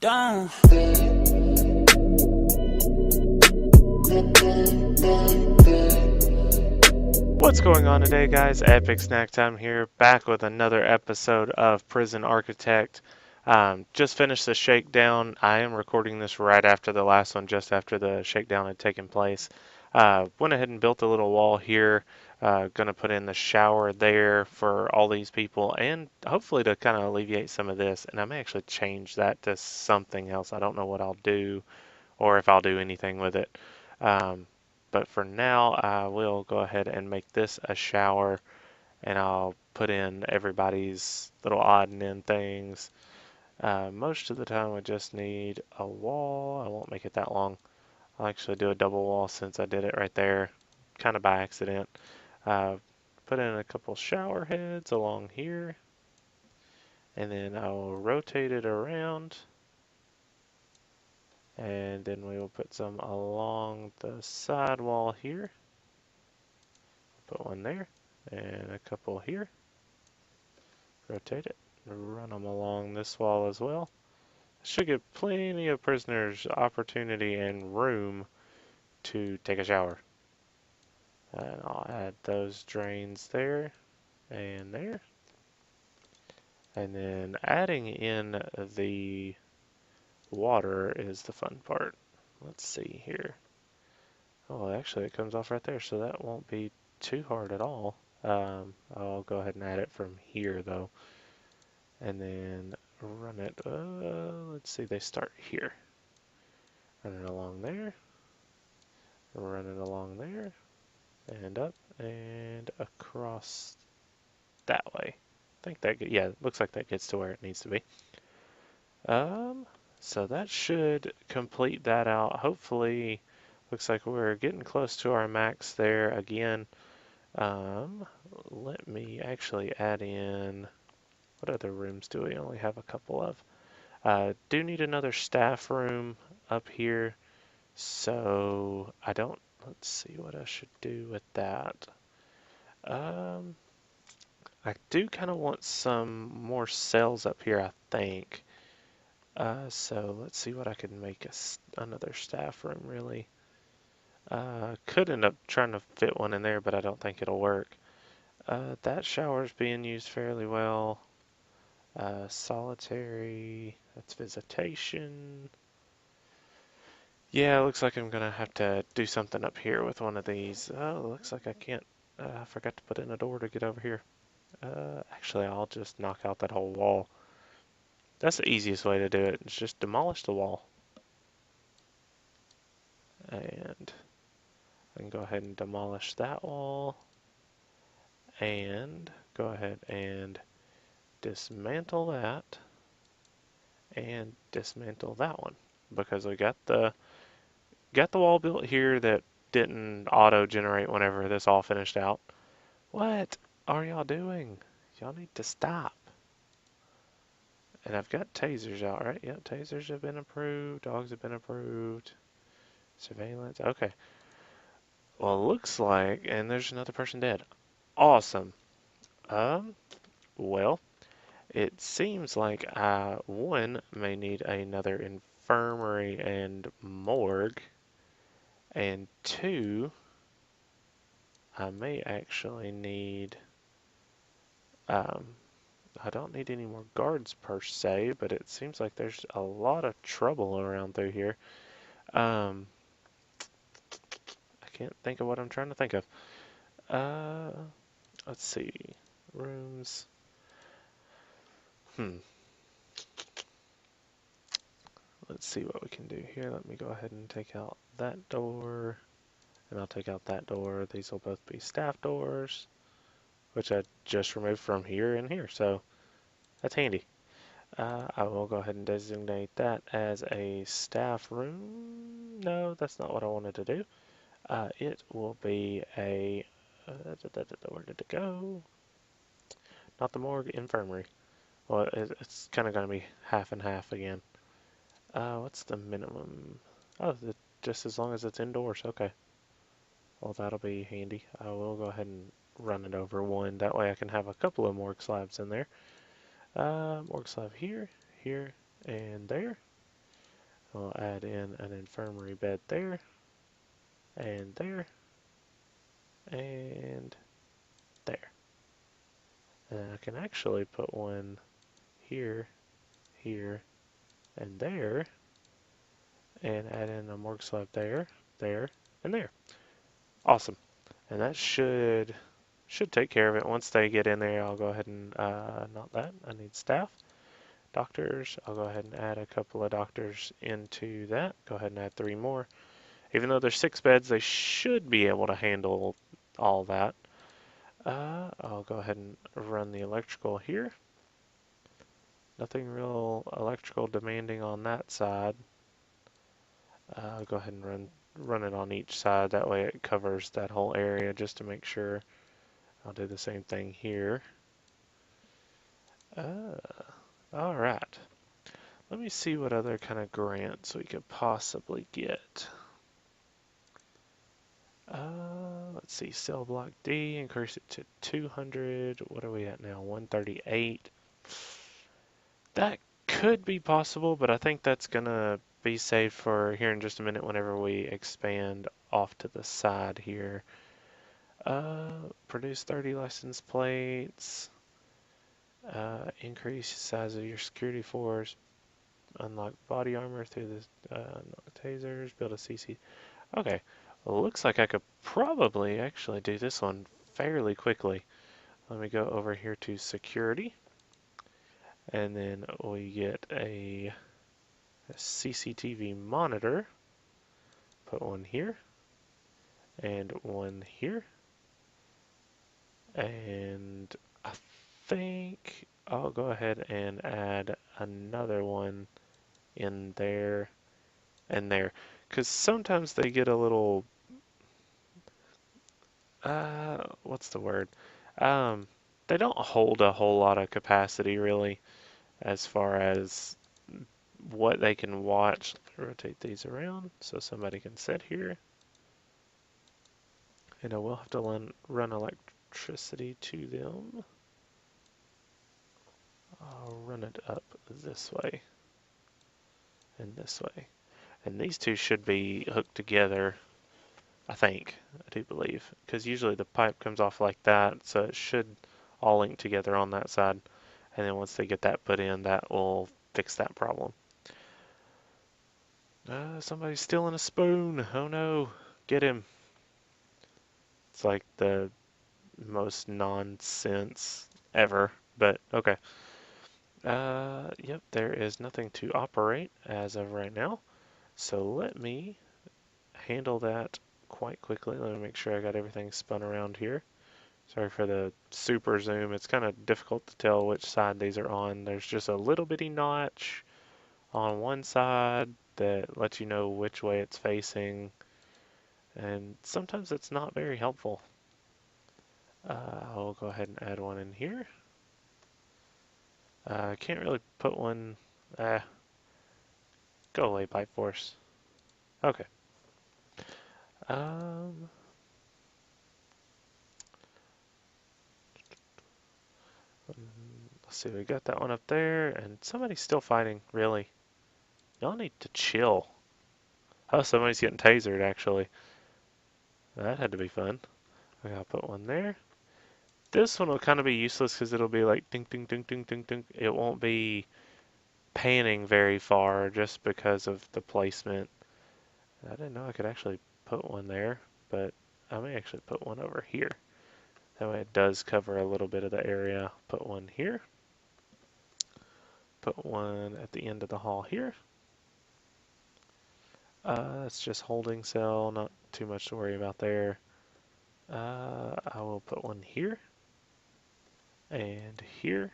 done. What's going on today, guys? EpicSnackTime here, back with another episode of Prison Architect. Just finished the shakedown. I am recording this right after the last one, just after the shakedown had taken place. Went ahead and built a little wall here. Gonna put in the shower there for all these people, and hopefully to kind of alleviate some of this. And I may actually change that to something else. I don't know what I'll do, or if I'll do anything with it. Um, but for now, I will go ahead and make this a shower, and I'll put in everybody's little odd and end things. Most of the time I just need a wall. I won't make it that long. I'll actually do a double wall since I did it right there, kind of by accident. Uh, put in a couple shower heads along here, and then I'll rotate it around, and then we will put some along the side wall here. Put one there, and a couple here. Rotate it, run them along this wall as well. Should give plenty of prisoners opportunity and room to take a shower. And I'll add those drains there and there. And then adding in the water is the fun part. Let's see here. Oh, actually it comes off right there, so that won't be too hard at all. I'll go ahead and add it from here though. And then run it, let's see, they start here. Run it along there, run it along there, and up, and across that way. I think that, yeah, it looks like that gets to where it needs to be. So that should complete that out. Hopefully, looks like we're getting close to our max there again. Let me actually add in, what other rooms do we only have a couple of? Do need another staff room up here, so let's see what I should do with that. I do kind of want some more cells up here, I think. So let's see what I can make another staff room, really. Could end up trying to fit one in there, but I don't think it'll work. That shower's being used fairly well. Solitary, that's visitation. Yeah, it looks like I'm gonna have to do something up here with one of these. Oh, looks like I can't. I forgot to put in a door to get over here. Actually, I'll just knock out that whole wall. That's the easiest way to do it. It's just demolish the wall. And I can go ahead and demolish that wall. And go ahead and dismantle that. And dismantle that one. Because we got the wall built here that didn't auto-generate whenever this all finished out. What are y'all doing? Y'all need to stop. And I've got tasers out, right? Yep, tasers have been approved. Dogs have been approved. Surveillance. Okay. Well, looks like, and there's another person dead. Awesome. Um, well, it seems like one may need another infirmary and morgue, and two, I may actually need, um, I don't need any more guards per se, but it seems like there's a lot of trouble around through here. I can't think of what I'm trying to think of. Uh, let's see. Rooms. Hmm. Let's see what we can do here. Let me go ahead and take out that door. And I'll take out that door. These will both be staff doors, which I just removed from here and here. So that's handy. I will go ahead and designate that as a staff room. No, that's not what I wanted to do. It will be a, where did it go? Not the morgue, infirmary. Well, it's kind of going to be half and half again. What's the minimum? Oh, just as long as it's indoors. Okay. Well, that'll be handy. I will go ahead and run it over one. That way I can have a couple of morgue slabs in there. Morgue slab here, here, and there. I'll add in an infirmary bed there, and there, and there. And I can actually put one here, here, and there, and add in a morgue slab there, there, and there. Awesome. And that should take care of it. Once they get in there, I'll go ahead and, not that, I need staff. Doctors, I'll go ahead and add a couple of doctors into that. Go ahead and add 3 more. Even though there's 6 beds, they should be able to handle all that. I'll go ahead and run the electrical here. Nothing real electrical demanding on that side. I'll go ahead and run it on each side. That way it covers that whole area just to make sure. I'll do the same thing here. All right. Let me see what other kind of grants we could possibly get. Let's see, cell block D, increase it to 200. What are we at now? 138. That could be possible, but I think that's gonna be saved for here in just a minute whenever we expand off to the side here. Produce 30 license plates. Increase the size of your security force. Unlock body armor through the unlock tasers. Build a CC. Okay, well, looks like I could probably actually do this one fairly quickly. Let me go over here to security, and then we get a CCTV monitor. Put one here, and one here, and I think I'll go ahead and add another one in there and there, because sometimes they get a little, what's the word? They don't hold a whole lot of capacity really as far as what they can watch. Rotate these around so somebody can sit here. And I will have to run electricity to them. I'll run it up this way and this way. And these two should be hooked together, I think, I do believe. Because usually the pipe comes off like that, so it should all link together on that side. And then once they get that put in, that will fix that problem. Somebody's stealing a spoon. Oh no, get him. It's like the most nonsense ever, but okay. Yep, there is nothing to operate as of right now. So let me handle that quite quickly. Let me make sure I got everything spun around here. Sorry for the super zoom. It's kind of difficult to tell which side these are on. There's just a little bitty notch on one side that lets you know which way it's facing. And sometimes it's not very helpful. I'll go ahead and add one in here. I can't really put one. Go away, Pipe Force. Okay. Let's see, we got that one up there, and somebody's still fighting, really. Y'all need to chill. Oh, somebody's getting tasered, actually. That had to be fun. Okay, I'll put one there. This one will kind of be useless because it'll be like ding, ding, ding, ding, ding, ding. It won't be panning very far just because of the placement. I didn't know I could actually put one there, but I may actually put one over here. That way it does cover a little bit of the area. Put one here. Put one at the end of the hall here. It's just holding cell, not too much to worry about there. I will put one here and here.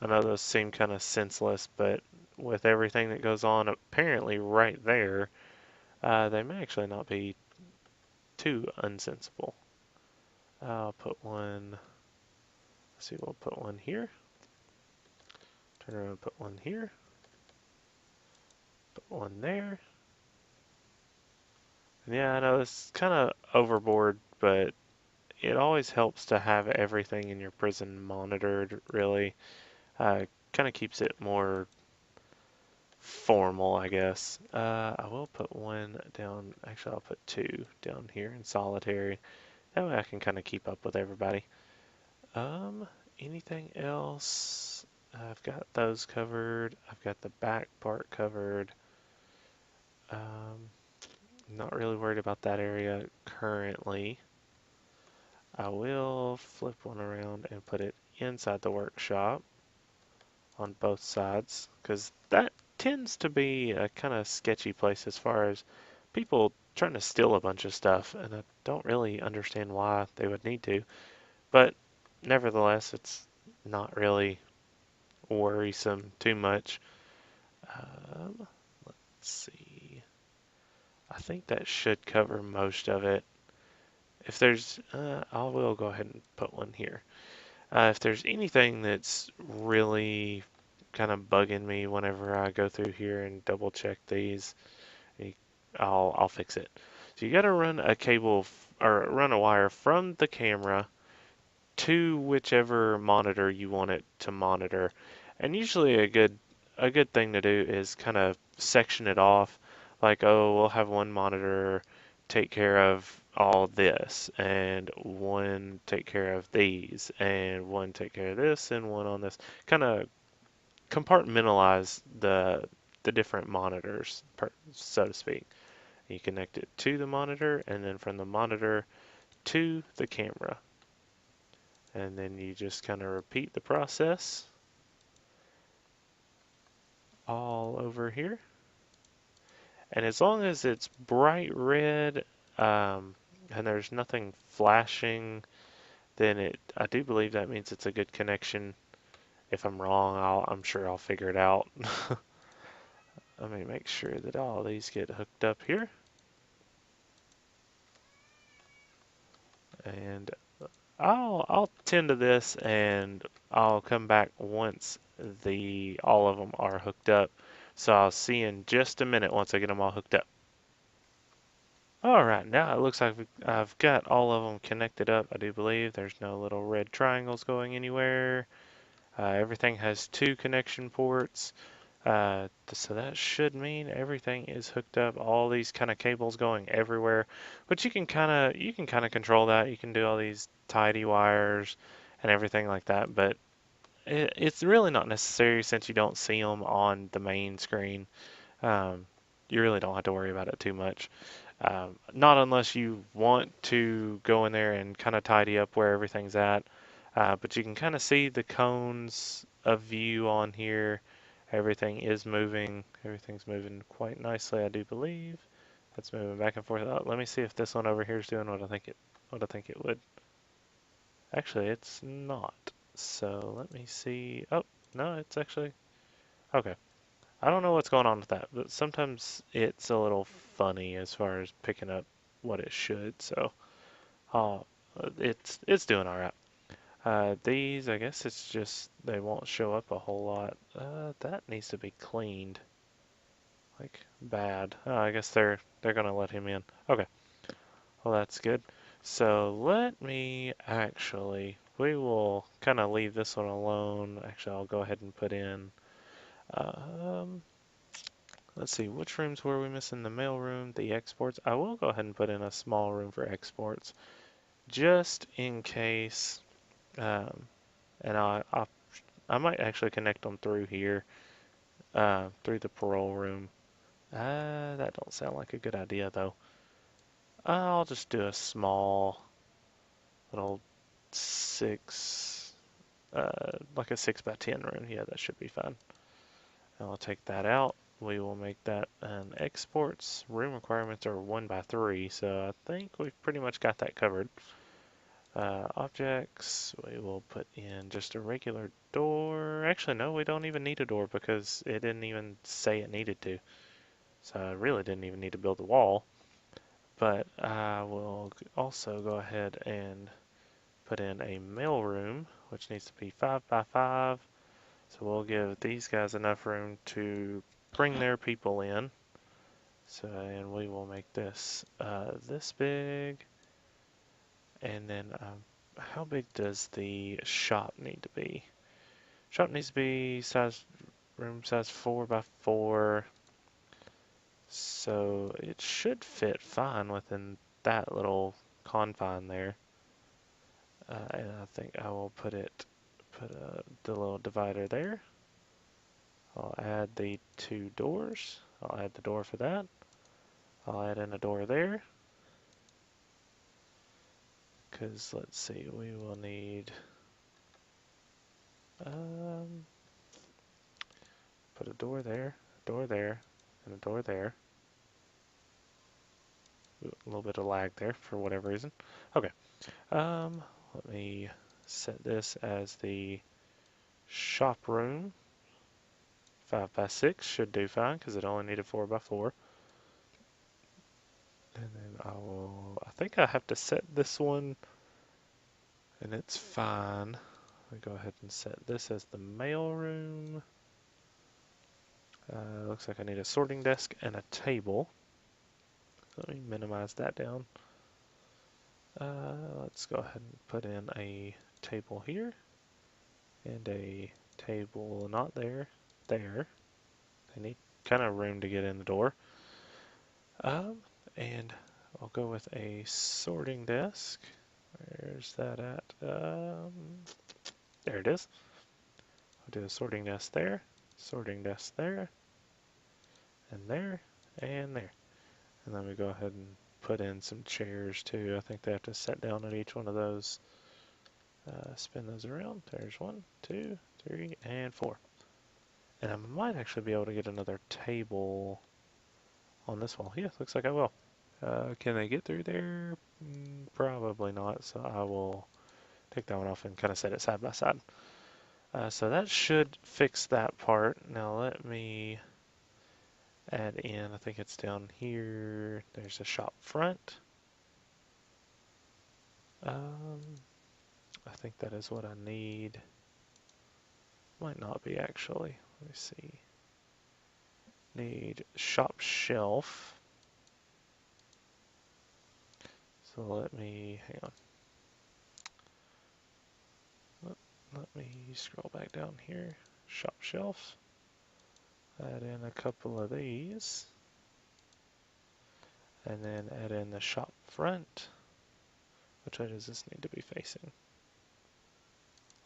I know those seem kind of senseless, but with everything that goes on apparently right there, they may actually not be too unsensible. I'll put one, let's see, we'll put one here. Turn around and put one here. Put one there. And yeah, I know it's kind of overboard, but it always helps to have everything in your prison monitored, really. Kind of keeps it more formal, I guess. I will put one down. Actually, I'll put two down here in solitary. That way I can kind of keep up with everybody. Um, Anything else? I've got those covered. I've got the back part covered. Um, Not really worried about that area currently. I will flip one around and put it inside the workshop on both sides because that tends to be a kind of sketchy place as far as people trying to steal a bunch of stuff, and I don't really understand why they would need to. But nevertheless, it's not really worrisome too much. Let's see. I think that should cover most of it. If there's, I will go ahead and put one here. If there's anything that's really kind of bugging me whenever I go through here and double check these, I'll fix it. So you got to run a cable or run a wire from the camera to whichever monitor you want it to monitor. And usually a good thing to do is kind of section it off. Like, oh, we'll have one monitor take care of all this, and one take care of these, and one take care of this, and one on this. Kind of compartmentalize the different monitors, so to speak. You connect it to the monitor, and then from the monitor to the camera. And then you just kind of repeat the process all over here. And as long as it's bright red and there's nothing flashing, then I do believe that means it's a good connection. If I'm wrong, I'm sure I'll figure it out. Let me make sure that all these get hooked up here. And I'll tend to this and I'll come back once all of them are hooked up. So I'll see in just a minute once I get them all hooked up. Alright, now it looks like I've got all of them connected up, I do believe. There's no little red triangles going anywhere. Everything has two connection ports. So that should mean everything is hooked up. All these kind of cables going everywhere, but you can kind of control that. You can do all these tidy wires and everything like that, but it's really not necessary since you don't see them on the main screen. Um, you really don't have to worry about it too much. Not unless you want to go in there and kind of tidy up where everything's at. But you can kind of see the cones of view on here. Everything is moving. Everything's moving quite nicely, I do believe. It's moving back and forth. Oh, let me see if this one over here is doing what I think it would. Actually, it's not. So let me see. Oh, no, it's actually okay. I don't know what's going on with that, but sometimes it's a little funny as far as picking up what it should. So, uh, it's doing all right. These, I guess it's just they won't show up a whole lot. That needs to be cleaned, like bad. Oh, I guess they're gonna let him in. Okay, well that's good. So we will kind of leave this one alone. Actually, I'll go ahead and put in. Um, let's see, which rooms were we missing? The mail room, the exports. I will go ahead and put in a small room for exports, just in case. Um, and I might actually connect them through here, through the parole room. That don't sound like a good idea though. I'll just do a small little six, like a 6 by 10 room. Yeah, that should be fine. I'll take that out. We will make that an exports. Room requirements are 1 by 3, so I think we've pretty much got that covered. Objects, we will put in just a regular door. Actually, no, we don't even need a door because it didn't even say it needed to. So I really didn't even need to build a wall. But I will also go ahead and put in a mail room, which needs to be 5 by 5. So we'll give these guys enough room to bring their people in. So, and we will make this this big. And then how big does the shop need to be? Shop needs to be size room size 4 by 4, so it should fit fine within that little confine there. And I think I will put the little divider there. I'll add the 2 doors. I'll add the door for that. I'll add in a door there. Because let's see, we will need put a door there, and a door there. Ooh, a little bit of lag there for whatever reason. Okay. Let me set this as the shop room. 5 by 6 should do fine because it only needed 4 by 4. And then I think I have to set this one, and it's fine. I'll go ahead and set this as the mail room. Looks like I need a sorting desk and a table. Let me minimize that down. Let's go ahead and put in a table here and a table not there, there. I need kind of room to get in the door. And I'll go with a sorting desk. Where's that at? There it is. I'll do a sorting desk there, and there, and there. And then we go ahead and put in some chairs too. I think they have to sit down at each one of those. Spin those around. There's 1, 2, 3, and 4. And I might actually be able to get another table on this wall. Yeah, looks like I will. Can they get through there? Probably not, so I will take that one off and kind of set it side by side. So that should fix that part. Now let me add in, I think it's down here, there's a shop front. I think that is what I need. Might not be actually. Let me see. Need shop shelf. So let me, hang on. Let me scroll back down here. Shop shelf. Add in a couple of these. And then add in the shop front. Which way does this need to be facing?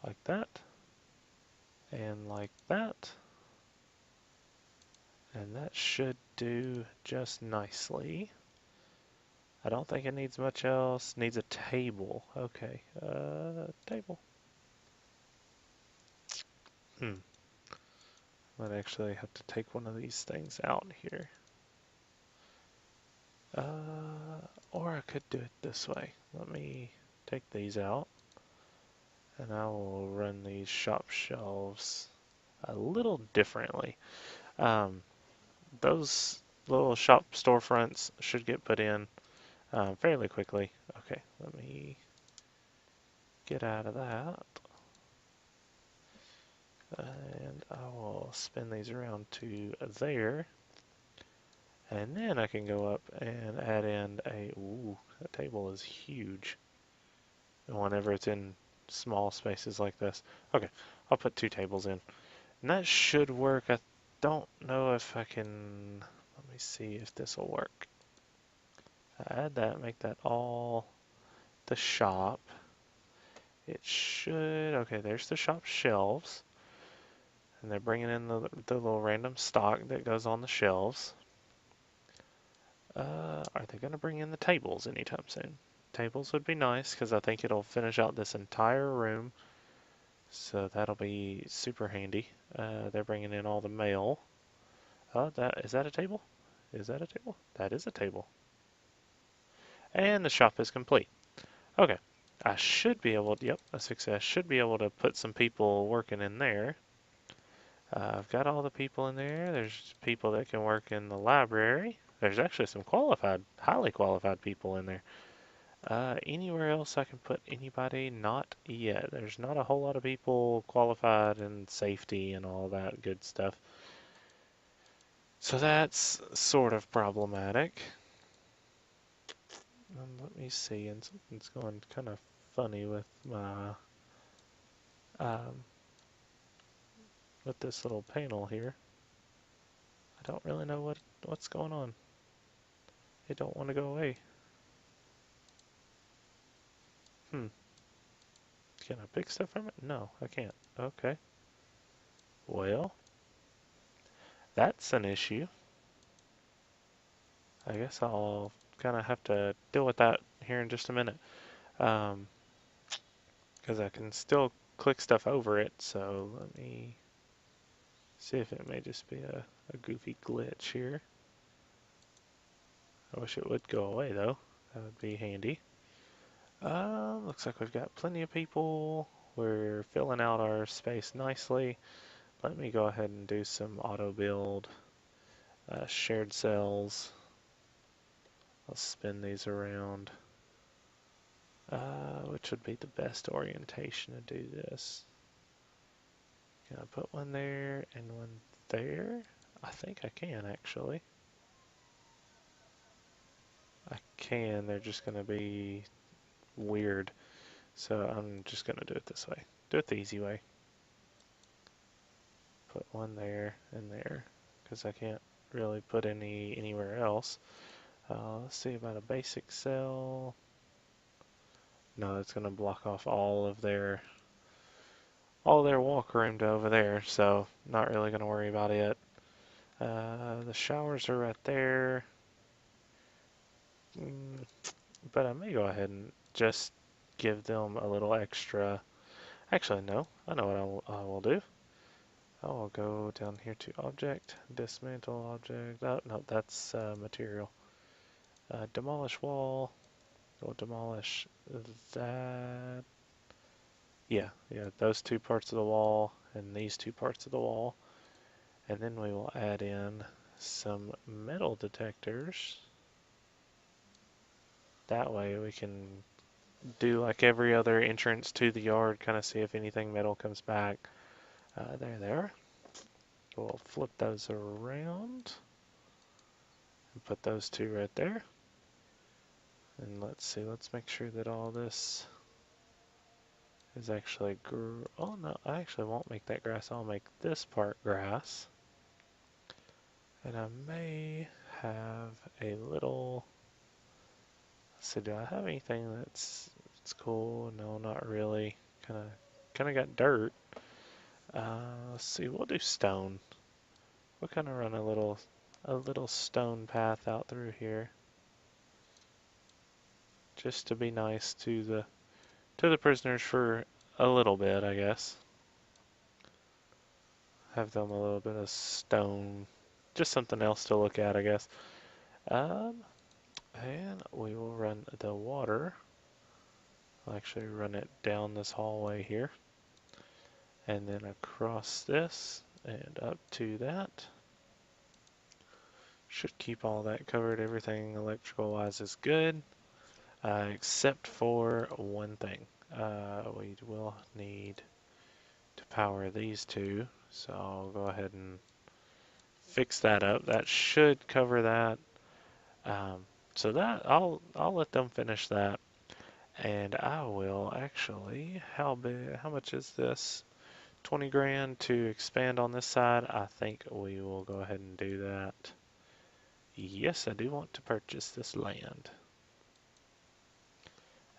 Like that. And like that. And that should do just nicely. I don't think it needs much else. Needs a table. Okay. Table. Might actually have to take one of these things out here. Or I could do it this way. Let me take these out. And I will run these shop shelves a little differently. Those little shop storefronts should get put in fairly quickly. Okay, let me get out of that. And I will spin these around to there. And then I can go up and add in ooh, that table is huge. And whenever it's in small spaces like this. Okay, I'll put 2 tables in. And that should work. I don't know if I can, let me see if this will work. Add that, make that all the shop. It should, okay, there's the shop shelves. And they're bringing in the little random stock that goes on the shelves. Are they going to bring in the tables anytime soon? Tables would be nice because I think it'll finish out this entire room. So that'll be super handy. They're bringing in all the mail. Is that a table? Is that a table? That is a table. And the shop is complete. Okay. I should be able to, yep, a success. Should be able to put some people working in there. I've got all the people in there. There's people that can work in the library. There's actually some qualified, highly qualified people in there. Anywhere else I can put anybody? Not yet. There's not a whole lot of people qualified in safety and all that good stuff. So that's sort of problematic. Let me see, and something's going kind of funny with my with this little panel here. I don't really know what's going on. It don't want to go away. Hmm. Can I pick stuff from it? No, I can't. Okay. Well, that's an issue. I guess I'll kind of have to deal with that here in just a minute. Because I can still click stuff over it, so let me see if it may just be a goofy glitch here. I wish it would go away though. That would be handy. Looks like we've got plenty of people. We're filling out our space nicely. Let me go ahead and do some auto build. Shared cells. I'll spin these around. Which would be the best orientation to do this? Can I put one there and one there? I think I can actually. I can, they're just going to be weird. So I'm just going to do it this way. Do it the easy way. Put one there and there, because I can't really put anywhere else. Let's see about a basic cell. No, it's going to block off all their walk room to over there, so not really going to worry about it. The showers are right there. But I may go ahead and just give them a little extra. Actually, no. I know what I will do. I will go down here to Object, Dismantle Object. Oh, no, that's Material. Demolish Wall. We'll demolish that. Yeah, those two parts of the wall and these two parts of the wall. And then we will add in some metal detectors. That way we can do like every other entrance to the yard, kind of see if anything metal comes back. There. We'll flip those around and put those two right there. And let's see, let's make sure that all this is actually oh no, I actually won't make that grass. I'll make this part grass. And I may have a little, let's see, do I have anything that's cool? No, not really. Kind of got dirt. Let's see, we'll do stone. We'll kind of run a little stone path out through here, just to be nice to the prisoners for a little bit, I guess. Have them a little bit of stone, just something else to look at, I guess. And we will run the water. I'll actually run it down this hallway here, and then across this and up to that. Should keep all that covered. Everything electrical wise is good, except for one thing. We will need to power these two, so I'll go ahead and fix that up. That should cover that. So that I'll let them finish that, and I will actually. How much is this? 20 grand to expand on this side. I think we will go ahead and do that. Yes, I do want to purchase this land.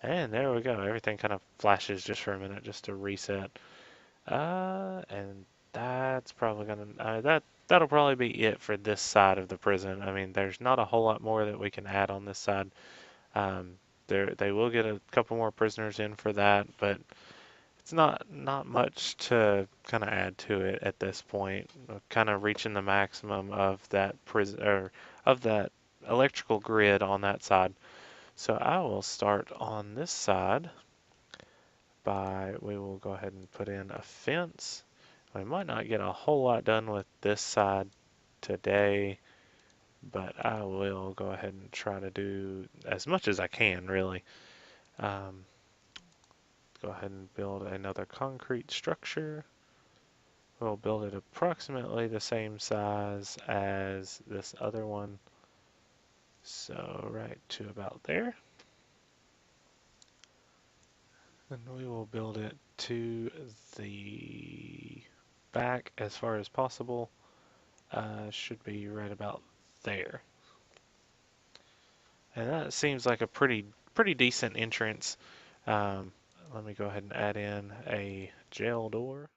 And there we go. Everything kind of flashes just for a minute, just to reset. And that's probably that'll probably be it for this side of the prison. I mean, there's not a whole lot more that we can add on this side. They will get a couple more prisoners in for that, but it's not much to kind of add to it at this point. Kind of reaching the maximum of that prison or of that electrical grid on that side. So I will start on this side we will go ahead and put in a fence. We might not get a whole lot done with this side today, but I will go ahead and try to do as much as I can, really. Go ahead and build another concrete structure. We'll build it approximately the same size as this other one. So right to about there. And we will build it to the back as far as possible. Should be right about there. And that seems like a pretty decent entrance. Let me go ahead and add in a jail door.